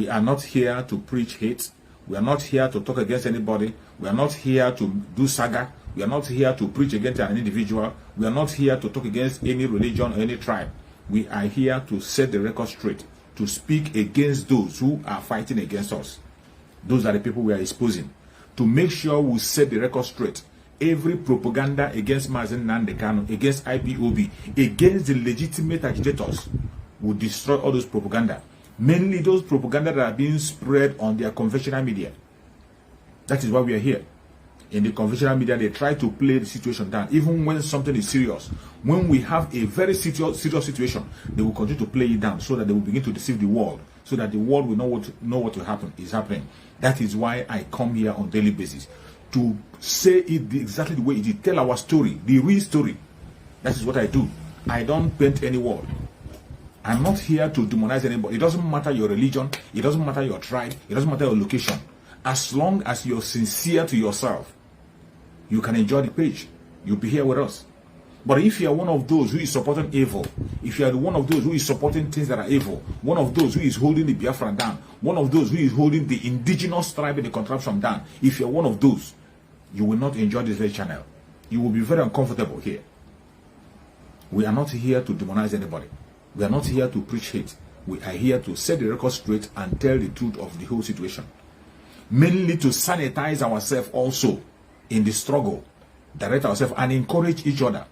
We are not here to preach hate. We are not here to talk against anybody. We are not here to do saga. We are not here to preach against an individual. We are not here to talk against any religion or any tribe. We are here to set the record straight, to speak against those who are fighting against us. Those are the people we are exposing. To make sure we set the record straight. Every propaganda against Mazen Nandekano, against IPOB, against the legitimate agitators will destroy all those propaganda. Mainly those propaganda that are being spread on their conventional media. That is why we are here. In the conventional media, they try to play the situation down, even when something is serious. When we have a very serious situation, they will continue to play it down so that they will begin to deceive the world, so that the world will know what is happening. That is why I come here on a daily basis, to say it exactly the way it is, tell our story, the real story. That is what I do. I don't paint any wall. I'm not here to demonize anybody. It doesn't matter your religion, it doesn't matter your tribe, it doesn't matter your location. As long as you're sincere to yourself, you can enjoy the page. You'll be here with us. But if you are one of those who is supporting evil, if you are one of those who is supporting things that are evil, one of those who is holding the Biafra down, one of those who is holding the indigenous tribe and the contraption down, if you are one of those, you will not enjoy this very channel. You will be very uncomfortable here. We are not here to demonize anybody. We are not here to preach hate. We are here to set the record straight and tell the truth of the whole situation. Mainly to sanitize ourselves also in the struggle, direct ourselves and encourage each other.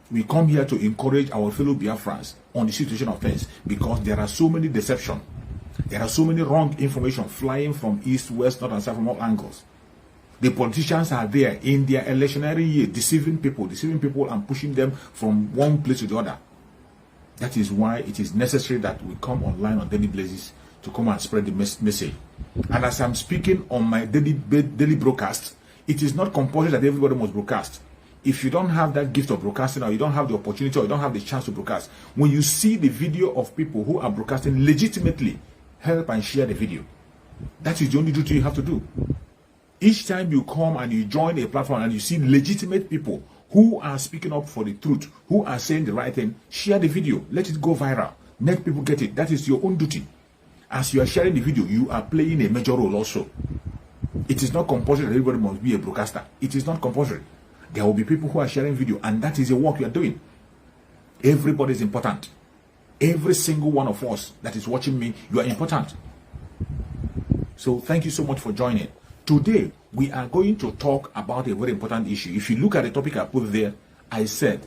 We come here to encourage our fellow Biafrans on the situation of things, because there are so many deception. There are so many wrong information flying from east, west, north and south from all angles. The politicians are there in their electionary year deceiving people and pushing them from one place to the other. That is why it is necessary that we come online on daily basis to come and spread the message. And as I'm speaking on my daily broadcast, it is not compulsory that everybody must broadcast. If you don't have that gift of broadcasting, or you don't have the opportunity, or you don't have the chance to broadcast, when you see the video of people who are broadcasting legitimately, help and share the video. That is the only duty you have to do. Each time you come and you join a platform and you see legitimate people who are speaking up for the truth, who are saying the right thing, share the video. Let it go viral. Let people get it. That is your own duty. As you are sharing the video, you are playing a major role also. It is not compulsory that everybody must be a broadcaster. It is not compulsory. There will be people who are sharing video, and that is the work you are doing. Everybody is important. Every single one of us that is watching me, you are important. So thank you so much for joining. Today, we are going to talk about a very important issue. If you look at the topic I put there, I said,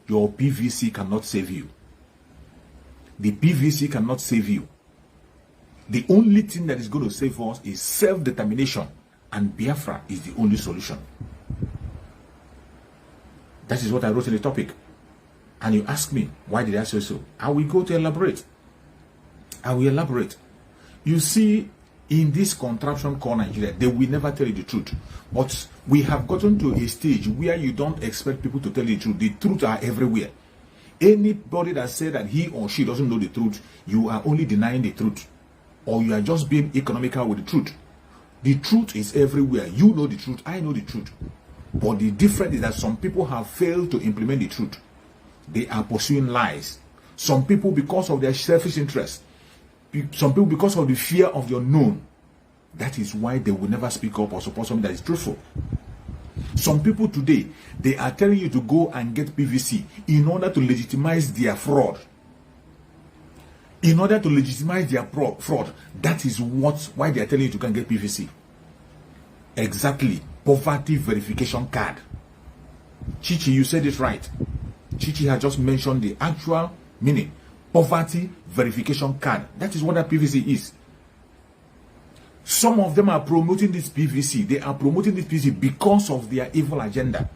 your PVC cannot save you. The PVC cannot save you. The only thing that is going to save us is self-determination, and Biafra is the only solution. That is what I wrote in the topic. And you ask me, why did I say so? I will go to elaborate. I will elaborate. You see, in this contraption called Nigeria, they will never tell you the truth. But we have gotten to a stage where you don't expect people to tell you the truth. The truth are everywhere. Anybody that says that he or she doesn't know the truth, you are only denying the truth. Or you are just being economical with the truth. The truth is everywhere. You know the truth. I know the truth. But the difference is that some people have failed to implement the truth. They are pursuing lies. Some people, because of their selfish interest, some people because of the fear of the unknown, that is why they will never speak up or support something that is truthful. Some people today, they are telling you to go and get PVC in order to legitimize their fraud. In order to legitimize their fraud, that is why they are telling you to go and get PVC. Exactly. Poverty verification card. Chichi, you said it right. Chichi has just mentioned the actual meaning. Poverty verification card. That is what that PVC is. Some of them are promoting this PVC. They are promoting this PVC because of their evil agenda.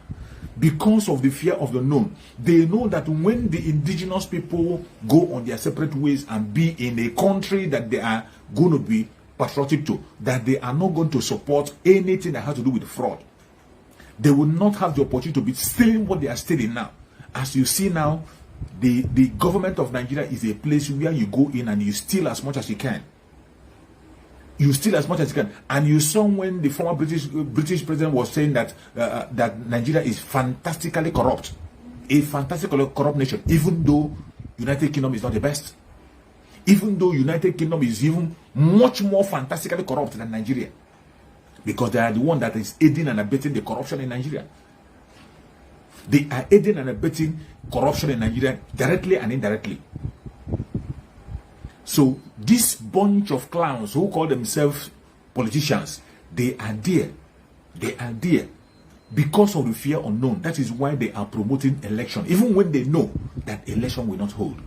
Because of the fear of the known. They know that when the indigenous people go on their separate ways and be in a country that they are going to be patriotic to, that they are not going to support anything that has to do with fraud. They will not have the opportunity to be stealing what they are stealing now. As you see now, the government of Nigeria is a place where you go in and you steal as much as you can. You steal as much as you can. And you saw when the former British president was saying that that Nigeria is fantastically corrupt. A fantastically corrupt nation, even though United Kingdom is not the best. Even though United Kingdom is even much more fantastically corrupt than Nigeria. Because they are the one that is aiding and abetting the corruption in Nigeria. They are aiding and abetting corruption in Nigeria directly and indirectly. So this bunch of clowns who call themselves politicians, they are there. They are there because of the fear unknown. That is why they are promoting election, even when they know that election will not hold.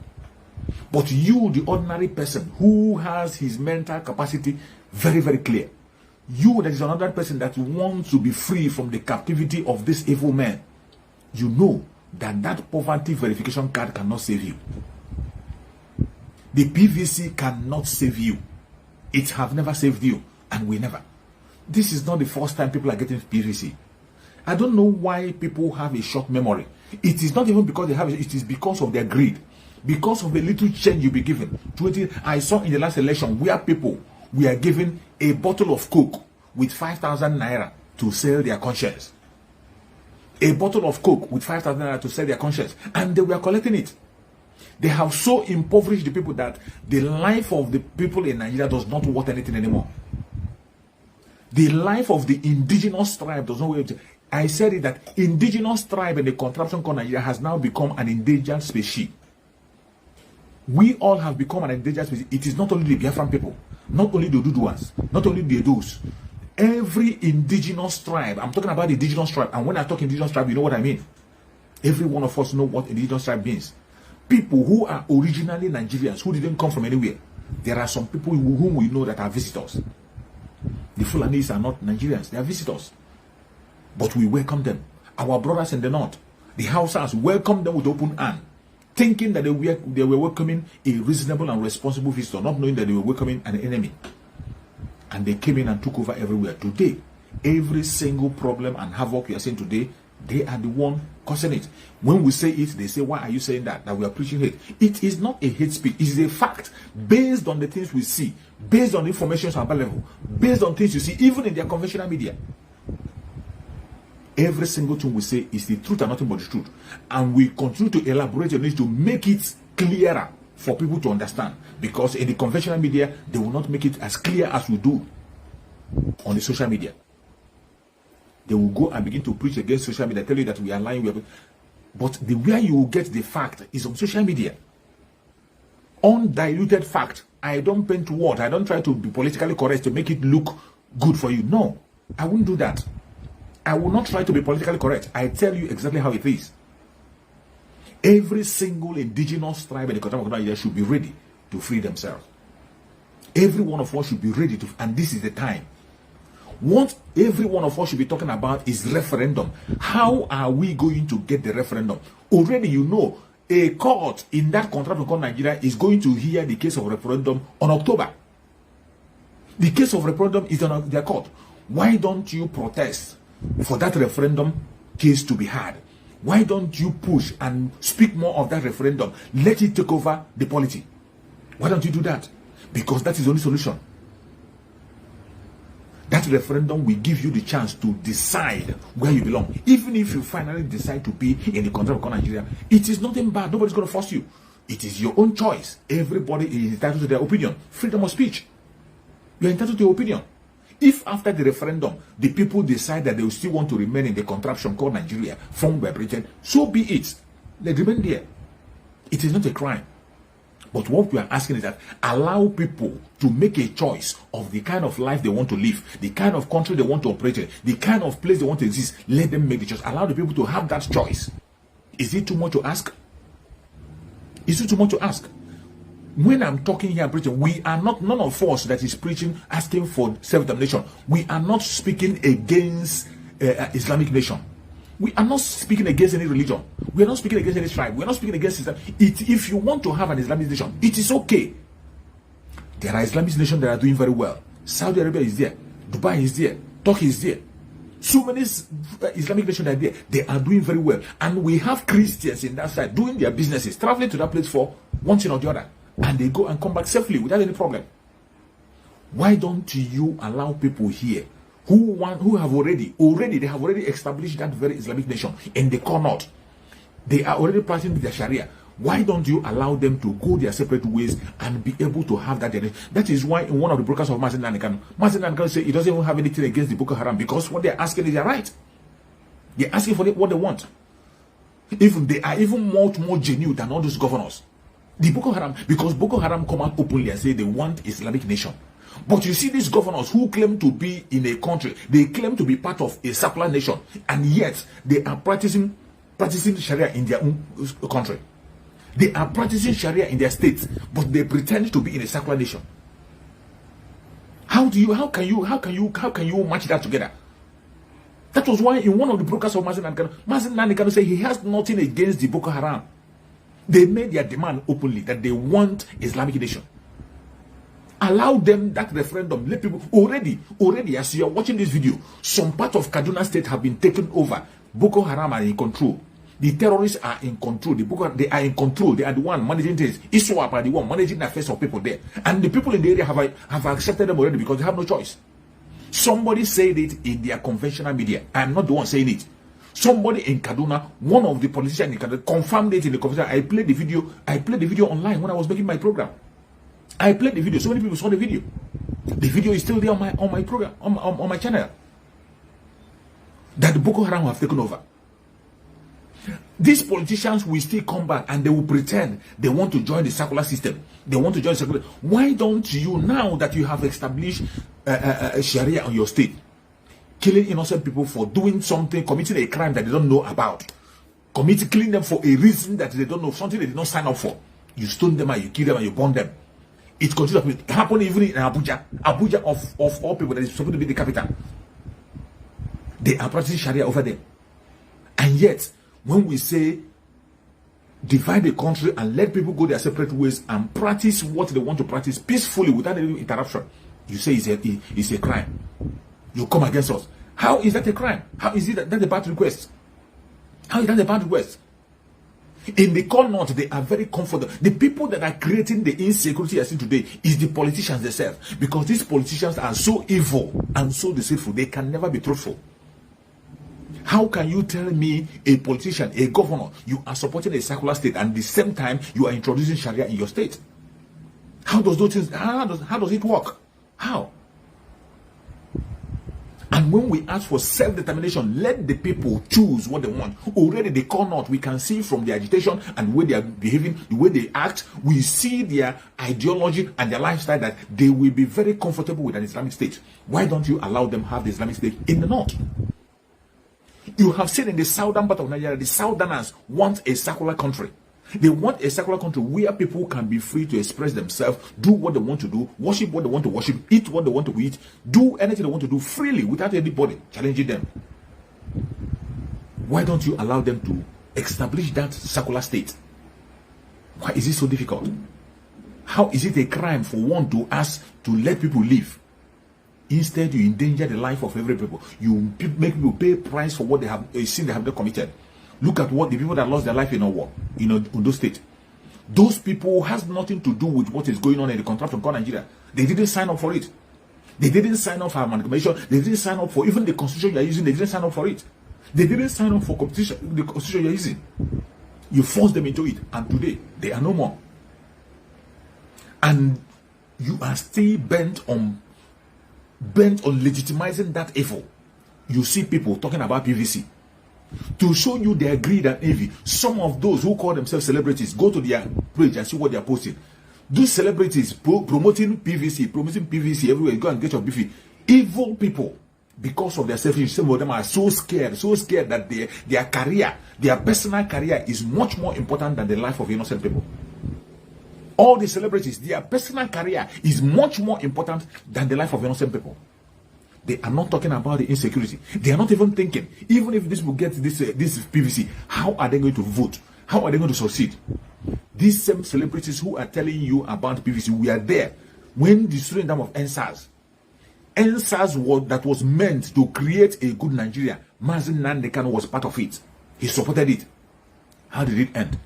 But you, the ordinary person who has his mental capacity very, very clear, you that is another person that wants to be free from the captivity of this evil man, you know that that poverty verification card cannot save you. The PVC cannot save you. It have never saved you and will never. This is not the first time people are getting PVC. I don't know why people have a short memory. It is not even because they have it, it is because of their greed. Because of a little change you'll be given. I saw in the last election where people were given a bottle of Coke with 5,000 naira to sell their conscience. A bottle of Coke with 5,000 naira to sell their conscience. And they were collecting it. They have so impoverished the people that the life of the people in Nigeria does not worth anything anymore. The life of the indigenous tribe does not worth anything. I said it that indigenous tribe and the contraption called Nigeria has now become an endangered species. We all have become an endangered species. It is not only the Biafran people, not only the Duduas, not only the Edus. Every indigenous tribe, I'm talking about the indigenous tribe, and when I talk indigenous tribe, you know what I mean. Every one of us know what indigenous tribe means. People who are originally Nigerians, who didn't come from anywhere. There are some people whom we know that are visitors. The Fulanis are not Nigerians, they are visitors. But we welcome them. Our brothers in the north, the Hausas, welcome them with open hand, thinking that they were welcoming a reasonable and responsible visitor, not knowing that they were welcoming an enemy. And they came in and took over everywhere. Today, every single problem and havoc we are seeing today, they are the one causing it. When we say it, they say, why are you saying that? That we are preaching hate. It is not a hate speech. It is a fact based on the things we see, based on the information available, based on things you see, even in their conventional media. Every single thing we say is the truth and nothing but the truth. And we continue to elaborate on it to make it clearer for people to understand. Because in the conventional media, they will not make it as clear as we do on the social media. They will go and begin to preach against social media, tell you that we are lying. But the way you will get the fact is on social media. Undiluted fact. I don't paint words. I don't try to be politically correct to make it look good for you. No, I won't do that. I will not try to be politically correct. I tell you exactly how it is. Every single indigenous tribe in the country of Nigeria should be ready to free themselves. Every one of us should be ready to, and this is the time. What every one of us should be talking about is referendum. How are we going to get the referendum? Already you know, a court in that contract called Nigeria is going to hear the case of referendum on October. The case of referendum is on their court. Why don't you protest for that referendum case to be heard? Why don't you push and speak more of that referendum? Let it take over the polity. Why don't you do that? Because that is the only solution. That referendum will give you the chance to decide where you belong. Even if you finally decide to be in the country of Nigeria, it is nothing bad. Nobody's going to force you. It is your own choice. Everybody is entitled to their opinion. Freedom of speech. You're entitled to your opinion. If after the referendum, the people decide that they will still want to remain in the contraption called Nigeria, formed by Britain, so be it. They remain there. It is not a crime. But what we are asking is that allow people to make a choice of the kind of life they want to live, the kind of country they want to operate in, the kind of place they want to exist. Let them make the choice. Allow the people to have that choice. Is it too much to ask? Is it too much to ask? When I'm talking here, preaching, we are not, none of us that is preaching, asking for self-determination. We are not speaking against Islamic nation. We are not speaking against any religion. We are not speaking against any tribe. We are not speaking against Islam. If you want to have an Islamic nation, it is okay. There are Islamic nations that are doing very well. Saudi Arabia is there. Dubai is there. Turkey is there. So many Islamic nations are there. They are doing very well. And we have Christians in that side doing their businesses, traveling to that place for one thing or the other. And they go and come back safely without any problem. Why don't you allow people here who have already established that very Islamic nation in the core north? They are already practicing their Sharia. Why don't you allow them to go their separate ways and be able to have that generation? That is why in one of the brokers of Mazen Nanikano say he doesn't even have anything against the Boko Haram, because what they're asking is their right. They're asking for what they want. Even they are even much more genuine than all those governors. The Boko Haram, because Boko Haram come out openly and say they want Islamic nation. But you see these governors who claim to be in a country, they claim to be part of a secular nation, and yet they are practicing Sharia in their own country. They are practicing Sharia in their states, but they pretend to be in a secular nation. How can you match that together? That was why in one of the brokers of Mazen Nanikano said he has nothing against the Boko Haram. They made their demand openly that they want Islamic nation. Allow them that referendum. Let people already as you are watching this video, some part of Kaduna State have been taken over. Boko Haram are in control. The terrorists are in control. They are in control. They are the one managing things. ISWAP are the one managing the affairs of people there. And the people in the area have accepted them already because they have no choice. Somebody said it in their conventional media. I am not the one saying it. Somebody in Kaduna, one of the politicians in Kaduna, confirmed it in the conventional. I played the video online when I was making my program. I played the video. So many people saw the video. The video is still there on my program, on my channel. That the Boko Haram have taken over. These politicians will still come back and they will pretend they want to join the secular system. They want to join the secular. Why don't you, now that you have established Sharia on your state, killing innocent people for doing something, committing a crime that they don't know about, killing them for a reason that they don't know, something they did not sign up for. You stone them and you kill them and you burn them. It continues to happen even in Abuja. Abuja of all people that is supposed to be the capital. They are practicing Sharia over there. And yet, when we say divide the country and let people go their separate ways and practice what they want to practice peacefully without any interruption, you say it's a crime. You come against us. How is that a crime? How is it that a bad request? How is that a bad request? In the core north, they are very comfortable. The people that are creating the insecurity I see today is the politicians themselves, because these politicians are so evil and so deceitful. They can never be truthful. How can you tell me, a politician, a governor, you are supporting a secular state and at the same time you are introducing Sharia in your state? How does those things? How does it work? How? And when we ask for self-determination, let the people choose what they want. Already they call not. We can see from the agitation and the way they are behaving, the way they act, we see their ideology and their lifestyle that they will be very comfortable with an Islamic state. Why don't you allow them have the Islamic state in the north? You have seen in the southern part of Nigeria, the southerners want a secular country. They want a secular country where people can be free to express themselves, do what they want to do, worship what they want to worship, eat what they want to eat, do anything they want to do freely without anybody challenging them. Why don't you allow them to establish that secular state? Why is it so difficult? How is it a crime for one to ask to let people live? Instead, you endanger the life of every people. You make people pay price for what they have, a sin they have not committed. Look at what the people that lost their life in a war, in Ondo State. Those people has nothing to do with what is going on in the contract of Nigeria. They didn't sign up for it. They didn't sign up for amalgamation. They didn't sign up for even the constitution you are using. They didn't sign up for it. They didn't sign up for competition, the constitution you are using. You forced them into it, and today they are no more. And you are still bent on legitimizing that evil. You see people talking about PVC. To show you their greed and envy, some of those who call themselves celebrities, go to their page and see what they are posting. These celebrities promoting PVC everywhere. Go and get your beefy. Evil people, because of their selfish, some of them are so scared that their career, their personal career is much more important than the life of innocent people. All the celebrities, their personal career is much more important than the life of innocent people. They are not talking about the insecurity. They are not even thinking, even if this will get this PVC, how are they going to vote? How are they going to succeed? These same celebrities who are telling you about PVC, we are there when the student time of NSAS that was meant to create a good Nigeria. Mazen Nanikano was part of it. He supported it. How did it end?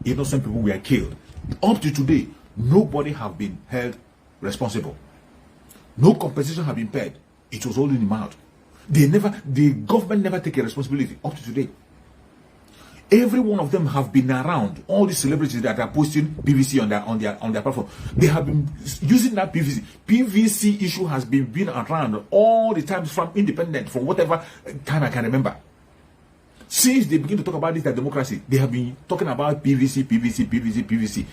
Innocent people were killed. Up to today, nobody have been held responsible. No compensation have been paid. It was all in the mouth. The government never take a responsibility up to today. Every one of them have been around. All the celebrities that are posting PVC on their platform, they have been using that PVC. PVC issue has been around all the time from independent, from whatever time I can remember. Since they begin to talk about this as democracy, they have been talking about PVC.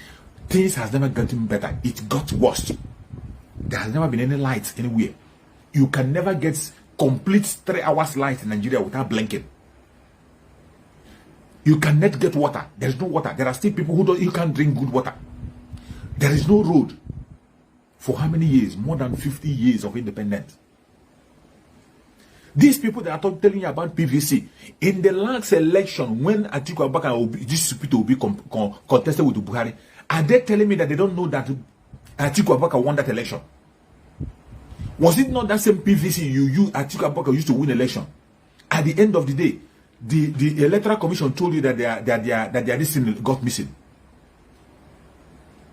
Things has never gotten better. It got worse. There has never been any light anywhere. You can never get complete 3 hours light in Nigeria without blinking. You cannot get water. There is no water. There are still people you can't drink good water. There is no road. For how many years? More than 50 years of independence. These people that are telling you about PVC, in the last election, when Atiku Abubakar this people will be contested with Buhari, are they telling me that they don't know that Atiku Abubakar won that election? Was it not that same PVC Atiku Abubakar used to win election? At the end of the day, the electoral commission told you that their this thing got missing.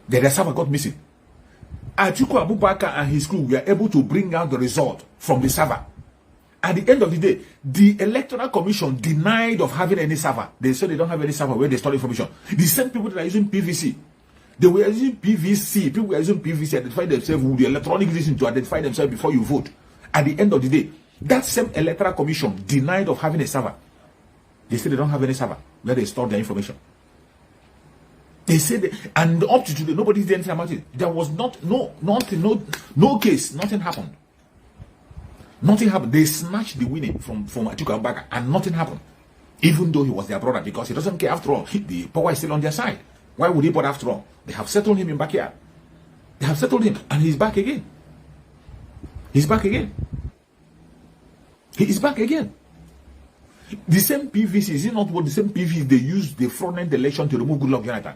That their server got missing. Atiku Abubakar and his crew were able to bring out the result from the server. At the end of the day, the electoral commission denied of having any server. They said they don't have any server where they store information. The same people that are using PVC, they were using PVC. People were using PVC to identify themselves with the electronic system to identify themselves before you vote. At the end of the day, that same electoral commission denied of having a server. They said they don't have any server where they store their information. They said, and up to today, nobody did anything about it. There was no case, nothing happened. Nothing happened. They snatched the winning from Atiku Abubakar and nothing happened. Even though he was their brother, because he doesn't care after all. The power is still on their side. Why would he bother after all? They have settled him in backyard. They have settled him and he's back again. He's back again. He is back again. The same PVC, is it not what the same PVC they used the fraudulent election to remove Goodluck Jonathan?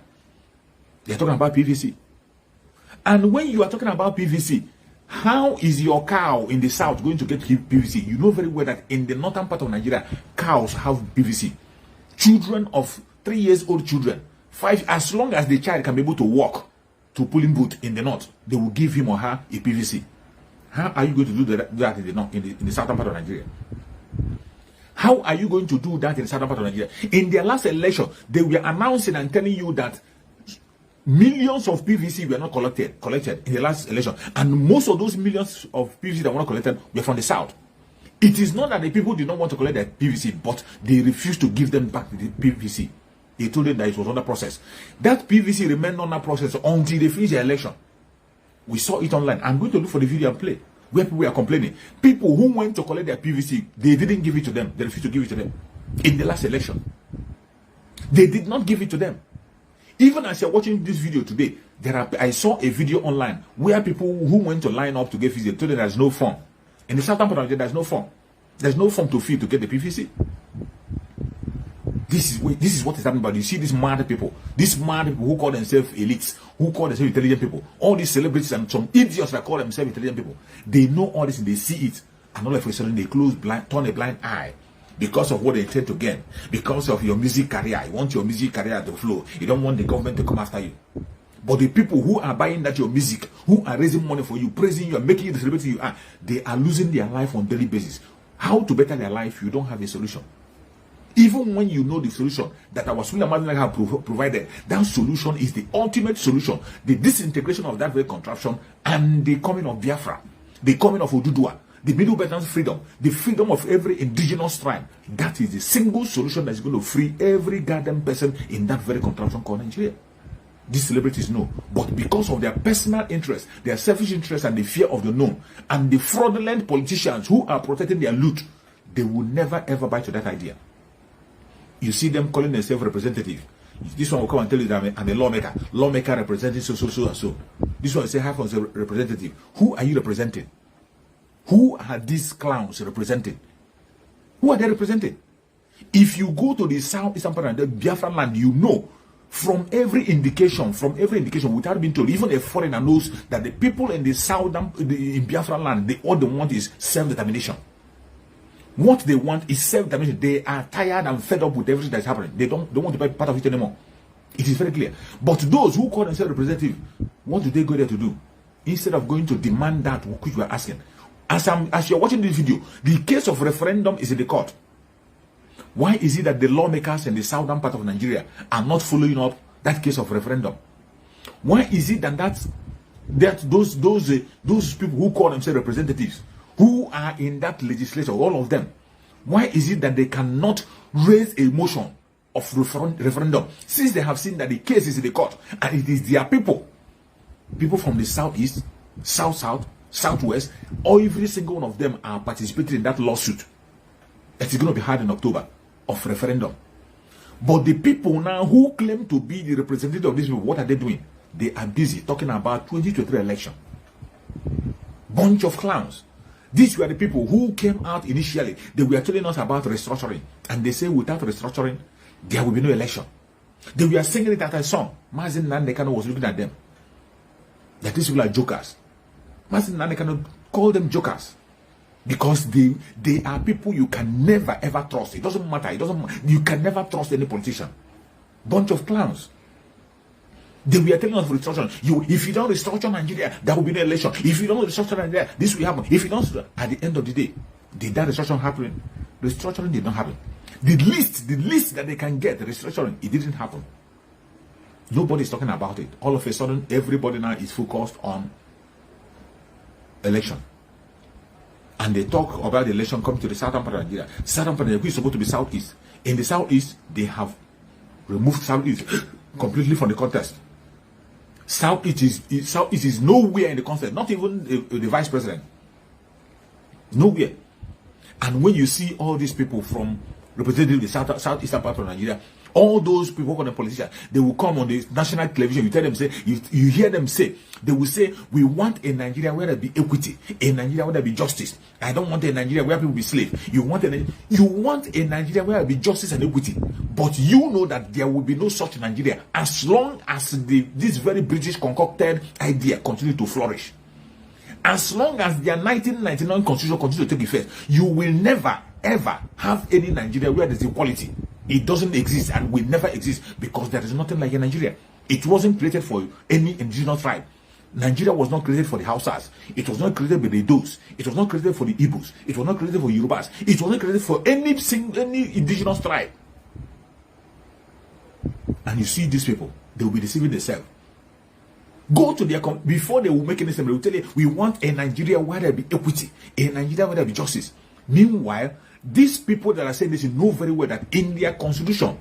They are talking about PVC. And when you are talking about PVC, how is your cow in the south going to get PVC? You know very well that in the northern part of Nigeria, cows have PVC. Children of 3 years old children, 5, as long as the child can be able to walk to polling booth in the north, they will give him or her a PVC. How are you going to do that in the north, in the southern part of Nigeria? How are you going to do that in the southern part of Nigeria? In their last election, they were announcing and telling you that millions of PVC were not collected in the last election. And most of those millions of PVC that were not collected were from the south. It is not that the people did not want to collect their PVC, but they refused to give them back the PVC. They told them that it was under process. That PVC remained under process until they finished the election. We saw it online. I'm going to look for the video and play where people are complaining. People who went to collect their PVC, they didn't give it to them. They refused to give it to them in the last election. They did not give it to them. Even as you're watching this video today, I saw a video online where people who went to line up to get PVC told them there's no form. In the southern part of Nigeria, there's no form. There's no form to fill to get the PVC. This is what is happening. But you see these mad people who call themselves elites, who call themselves intelligent people, all these celebrities and some idiots that call themselves intelligent people. They know all this and they see it, and all of a sudden they turn a blind eye. Because of what they intend to gain, because of your music career. You want your music career to flow. You don't want the government to come after you. But the people who are buying that your music, who are raising money for you, praising you, and making you the celebrity you are, they are losing their life on a daily basis. How to better their life? You don't have a solution. Even when you know the solution that our Suleiman have provided, that solution is the ultimate solution. The disintegration of that very contraption and the coming of Biafra, the coming of Odudua, the Middle Belt's freedom, the freedom of every indigenous tribe. That is the single solution that is going to free every goddamn person in that very contraption called Nigeria. These celebrities know, but because of their personal interest, their selfish interest, and the fear of the known, and the fraudulent politicians who are protecting their loot, they will never ever buy to that idea. You see them calling themselves representative. This one will come and tell you that I'm a lawmaker representing so and so. This one will say, "Half as a representative." Who are you representing? Who are these clowns representing? Who are they representing? If you go to the southeastern part of the Biafra land, you know from every indication, without being told, even a foreigner knows that the people in the southern, in Biafra land, all they want is self-determination. What they want is self-determination. They are tired and fed up with everything that's happening. They don't want to be part of it anymore. It is very clear. But those who call themselves representative, what do they go there to do? Instead of going to demand that which you are asking. As you're watching this video, the case of referendum is in the court. Why is it that the lawmakers in the southern part of Nigeria are not following up that case of referendum? Why is it that those people who call themselves representatives, who are in that legislature, all of them, why is it that they cannot raise a motion of referendum, since they have seen that the case is in the court and it is their people from the southeast, south, southwest, every single one of them are participating in that lawsuit that is going to be held in October of referendum? But the people now who claim to be the representative of these people, what are they doing? They are busy talking about 2023 election. Bunch of clowns. These were the people who came out initially. They were telling us about restructuring, and they say without restructuring there will be no election. They were singing it at a song. Mazin Nandekano was looking at them, that these people are jokers. Mazin Nandekano called them jokers because they are people you can never ever trust. It doesn't matter. You can never trust any politician. Bunch of clowns. They were telling us restructuring. If you don't restructure Nigeria, there will be no election. If you don't restructure Nigeria, this will happen. If you don't, at the end of the day, did that restructuring happen? Restructuring did not happen. The least that they can get, the restructuring, it didn't happen. Nobody is talking about it. All of a sudden, everybody now is focused on election. And they talk about the election coming to the southern part of Nigeria. Southern part of Nigeria is supposed to be southeast. In the southeast, they have removed southeast completely from the contest. Southeast is nowhere in the contest, not even the vice president. Nowhere. And when you see all these people from representing the southeastern part of Nigeria, all those people who are the politicians, they will come on the national television. You tell them, say, you hear them say, they will say, we want a Nigeria where there be equity, a Nigeria where there be justice. I don't want a Nigeria where people be slaves. You want a Nigeria where there be justice and equity. But you know that there will be no such Nigeria as long as this very British concocted idea continue to flourish. As long as their 1999 constitution continues to take effect, you will never ever have any Nigeria where there's equality. It doesn't exist and will never exist because there is nothing like a Nigeria. It wasn't created for any indigenous tribe. Nigeria was not created for the Hausas. It was not created by the Dos. It was not created for the Igbos. It was not created for Yorubas. It was not created for any indigenous tribe. And you see these people, they will be deceiving themselves. Go to their before they will make any statement, they will tell you, we want a Nigeria where there be equity, a Nigeria where there be justice. Meanwhile, these people that are saying this know very well that in their constitution,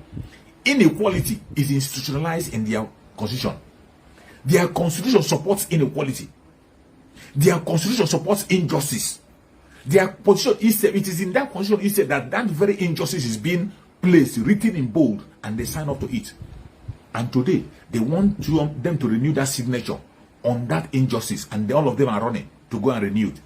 inequality is institutionalized in their constitution. Their constitution supports inequality. Their constitution supports injustice. Their position is it is in that constitution is that very injustice is being placed, written in bold, and they sign up to it. And today they want them to renew that signature on that injustice, and all of them are running to go and renew it.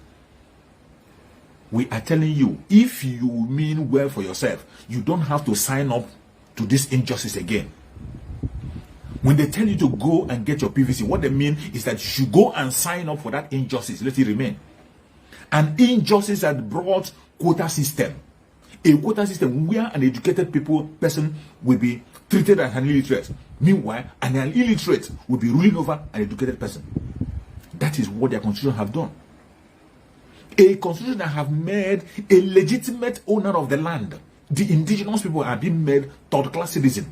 We are telling you, if you mean well for yourself, you don't have to sign up to this injustice again. When they tell you to go and get your PVC, what they mean is that you should go and sign up for that injustice. Let it remain. An injustice that brought quota system. A quota system where an educated person will be treated as an illiterate. Meanwhile, an illiterate will be ruling over an educated person. That is what their constitution have done. A constitution that have made a legitimate owner of the land. The indigenous people are being made third-class citizens.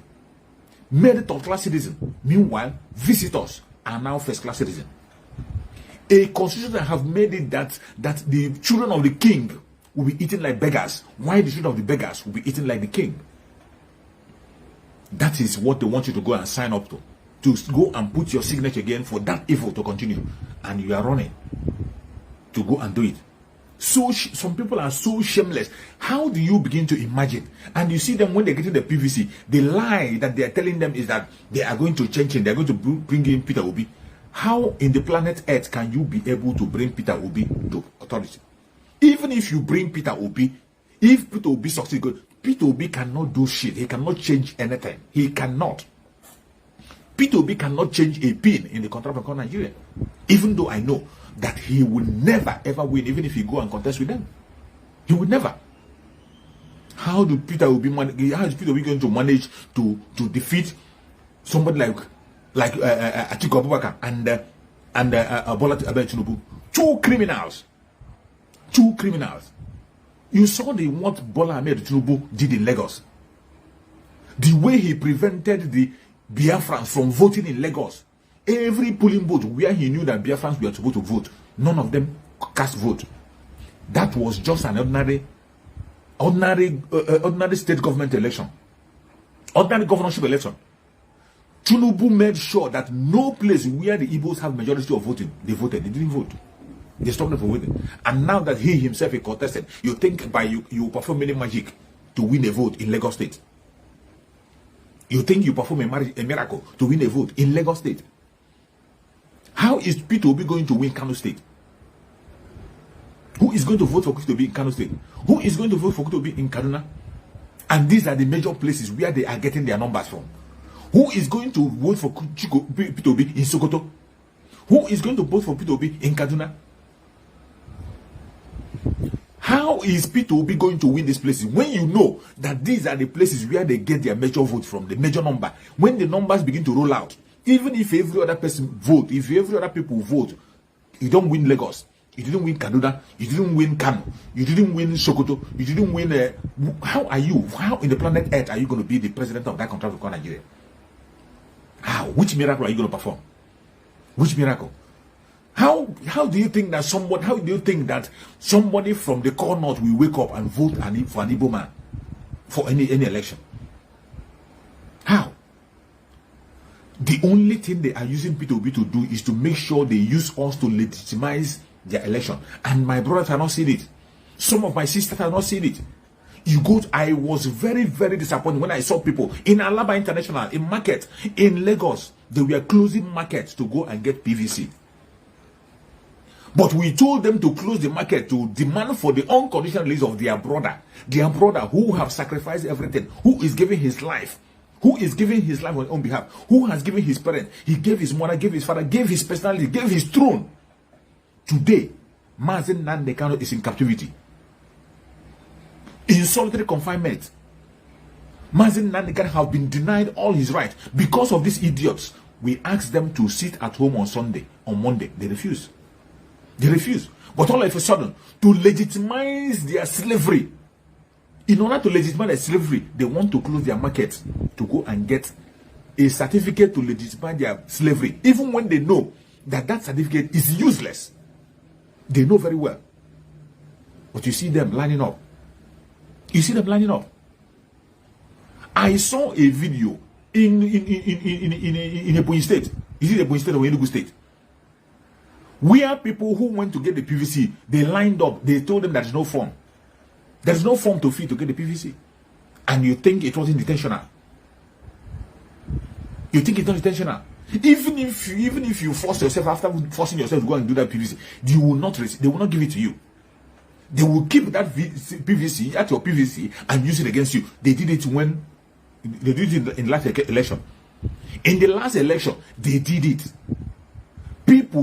Made third-class citizens. Meanwhile, visitors are now first-class citizens. A constitution that have made it that the children of the king will be eaten like beggars, while the children of the beggars will be eaten like the king. That is what they want you to go and sign up to go and put your signature again for that evil to continue. And you are running to go and do it. So some people are so shameless. How do you begin to imagine? And you see them when they get to the PVC, the lie that they are telling them is that they are going to change it. They are going to bring in Peter Obi. How in the planet Earth can you be able to bring Peter Obi to authority? Even if you bring Peter Obi, if Peter Obi succeeds, Peter Obi cannot do shit. He cannot change anything. He cannot. Peter Obi cannot change a pin in the contract of Nigeria. Even though I know that he will never ever win, even if he go and contest with them. He would never. How is Peter Obi going to manage to defeat somebody like Atiku Abubakar and Bola Tinubu? Two criminals. You saw what Bola Ahmed Tinubu did in Lagos. The way he prevented the Biafrans from voting in Lagos. Every polling booth where he knew that Biafrans were supposed to vote, none of them cast vote. That was just an ordinary state government election. Ordinary governorship election. Tinubu made sure that no place where the Igbos have majority of voting, they voted. They didn't vote. They stopped them from voting. And now that he himself is contested, you think by you perform many magic to win a vote in Lagos State. You think you perform a miracle to win a vote in Lagos State. How is Peter Obi going to win Kano State? Who is going to vote for Peter Obi in Kano State? Who is going to vote for Peter Obi in Kaduna? And these are the major places where they are getting their numbers from. Who is going to vote for Peter Obi in Sokoto? Who is going to vote for Peter Obi in Kaduna? How is Peter Obi going to win these places when you know that these are the places where they get their major vote from, the major number? When the numbers begin to roll out, even if every other person vote, if every other people vote, you don't win Lagos, you didn't win Kaduna, you didn't win Kano, you didn't win Sokoto, you didn't win. How in the planet Earth are you going to be the president of that country called Nigeria? How? Which miracle are you going to perform? Which miracle? How do you think that somebody from the core north will wake up and vote for an Igbo man for any election? How? The only thing they are using Peter Obi to do is to make sure they use us to legitimize their election. And my brothers have not seen it. Some of my sisters have not seen it. I was very, very disappointed when I saw people in Alaba International, in market, in Lagos. They were closing markets to go and get PVC. But we told them to close the market to demand for the unconditional release of their brother who have sacrificed everything, who is giving his life on his own behalf, who has given his parents, he gave his mother, gave his father, gave his personality, gave his throne. Today, Mazen Nnamdi Kanu is in captivity, in solitary confinement. Mazen Nnamdi Kanu have been denied all his rights because of these idiots. We asked them to sit at home on Monday. They refuse. But all of a sudden, to legitimize their slavery, in order to legitimize their slavery, they want to close their markets to go and get a certificate to legitimize their slavery, even when they know that certificate is useless. They know very well. But you see them lining up. I saw a video in Ebonyi State. Is it Ebonyi State or Enugu State? Where people who went to get the PVC, they lined up. They told them there's no form. There's no form to fill to get the PVC. And you think it wasn't intentional. You think it's not intentional. Even if you force yourself, after forcing yourself to go and do that PVC, they will not give it to you. They will keep that PVC at your PVC and use it against you. They did it when they did it in the last election. In the last election, they did it.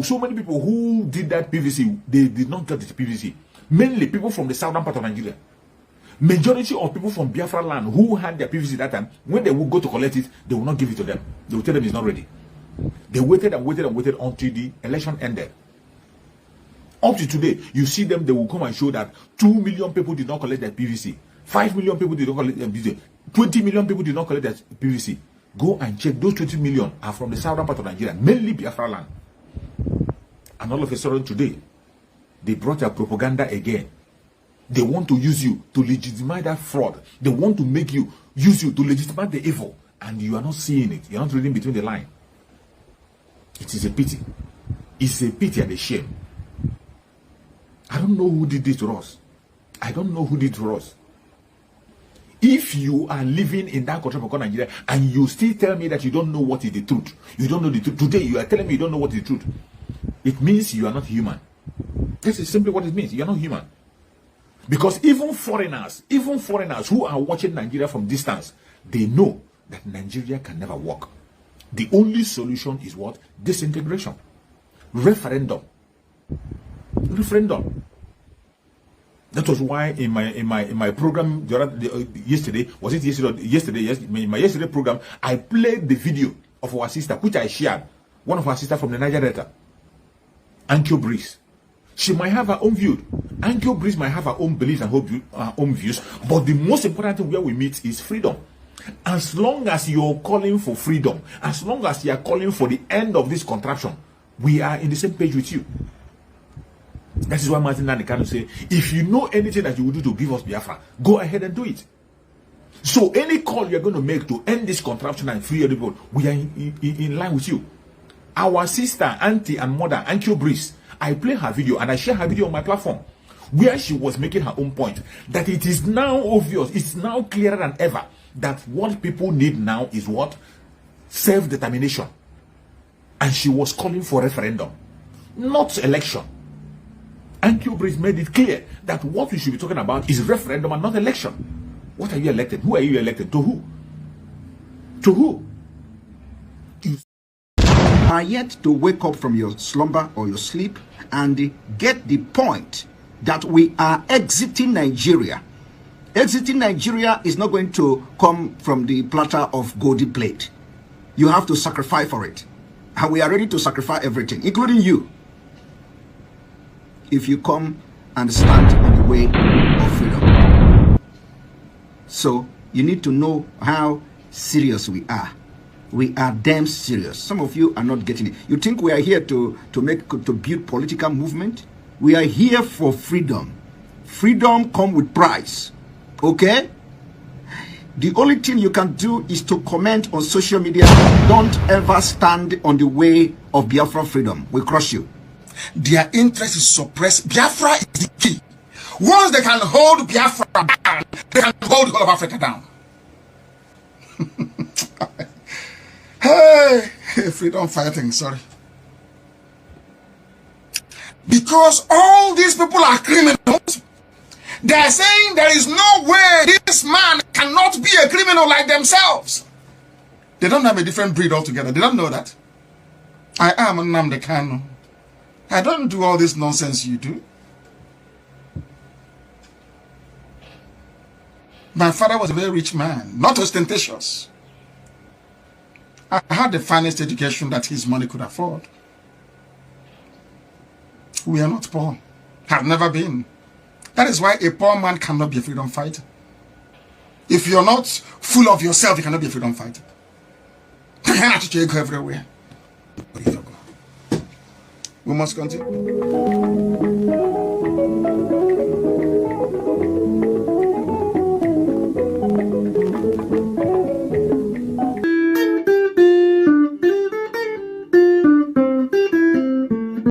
So many people who did that PVC, they did not get the PVC. Mainly people from the southern part of Nigeria. Majority of people from Biafra land who had their PVC that time, when they will go to collect it, they will not give it to them. They will tell them it's not ready. They waited until the election ended. Up to today, you see them, they will come and show that 2 million people did not collect their PVC. 5 million people did not collect their PVC. 20 million people did not collect their PVC. Go and check. Those 20 million are from the southern part of Nigeria, mainly Biafra land. And all of a sudden today, they brought their propaganda again. They want to use you to legitimize that fraud. They want to make you use you to legitimize the evil. And you are not seeing it. You are not reading between the lines. It is a pity. It's a pity and a shame. I don't know who did this to us. If you are living in that country called Nigeria and you still tell me that you don't know what is the truth, you don't know the truth. Today you are telling me you don't know what is the truth. It means you are not human. This is simply what it means. You are not human. Because even foreigners who are watching Nigeria from distance, they know that Nigeria can never work. The only solution is what? Disintegration. Referendum. That was why in my program yesterday, my yesterday program, I played the video of our sister, which I shared, one of our sisters from the Niger Delta, Ankyo Breeze. She might have her own view. Angel Breeze might have her own beliefs and her own views. But the most important thing where we meet is freedom. As long as you're calling for freedom, as long as you are calling for the end of this contraption, we are in the same page with you. That is why Martin Nanikano say, if you know anything that you will do to give us Biafra, go ahead and do it. So any call you're going to make to end this contraption and free everybody, we are in line with you. Our sister, auntie, and mother, Angel Breeze, I play her video and I share her video on my platform, where she was making her own point that it is now obvious, it's now clearer than ever that what people need now is what? Self-determination. And she was calling for referendum, not election. Angel Breeze made it clear that what we should be talking about is referendum and not election. What are you elected? Who are you elected? To who? To who? You are yet to wake up from your slumber or your sleep and get the point that we are exiting Nigeria. Exiting Nigeria is not going to come from the platter of golden plate. You have to sacrifice for it. And we are ready to sacrifice everything, including you, if you come and stand on the way of freedom. So you need to know how serious we are. We are damn serious. Some of you are not getting it. You think we are here to build political movement? We are here for freedom. Freedom comes with price. Okay? The only thing you can do is to comment on social media. Don't ever stand on the way of Biafra freedom. We crush you. Their interest is suppressed. Biafra is the key. Once they can hold Biafra down, they can hold the whole of Africa down. Hey, freedom fighting, sorry. Because all these people are criminals, they are saying there is no way this man cannot be a criminal like themselves. They don't have a different breed altogether. They don't know that. I am Nnamdi Kanu. I don't do all this nonsense you do. My father was a very rich man, not ostentatious. I had the finest education that his money could afford. We are not poor. Have never been. That is why a poor man cannot be a freedom fighter. If you're not full of yourself, you cannot be a freedom fighter. You cannot go everywhere. We must continue.